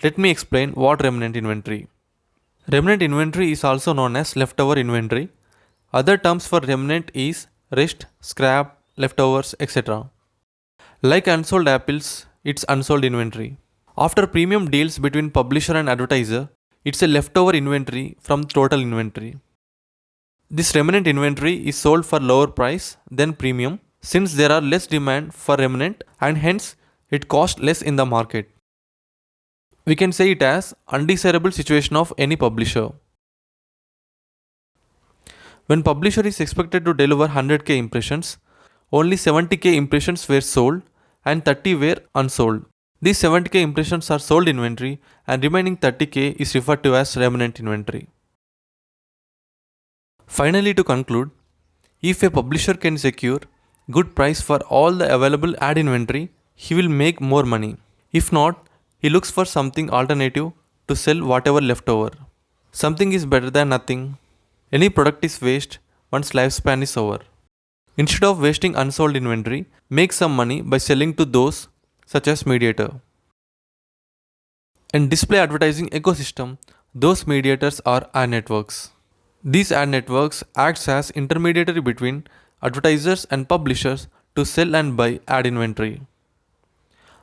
Let me explain what remnant inventory. Remnant inventory is also known as leftover inventory. Other terms for remnant is rest, scrap, leftovers, etc. Like unsold apples, it's unsold inventory. After premium deals between publisher and advertiser, it's a leftover inventory from total inventory. This remnant inventory is sold for lower price than premium since there are less demand for remnant and hence it costs less in the market. We can say it as undesirable situation of any publisher. When publisher is expected to deliver 100k impressions, only 70k impressions were sold and 30 were unsold. These 70k impressions are sold inventory and remaining 30k is referred to as remnant inventory. Finally, to conclude, if a publisher can secure good price for all the available ad inventory, he will make more money. If not, he looks for something alternative to sell whatever left over. Something is better than nothing. Any product is waste once lifespan is over. Instead of wasting unsold inventory, make some money by selling to those such as mediator. In display advertising ecosystem, those mediators are ad networks. These ad networks acts as intermediary between advertisers and publishers to sell and buy ad inventory.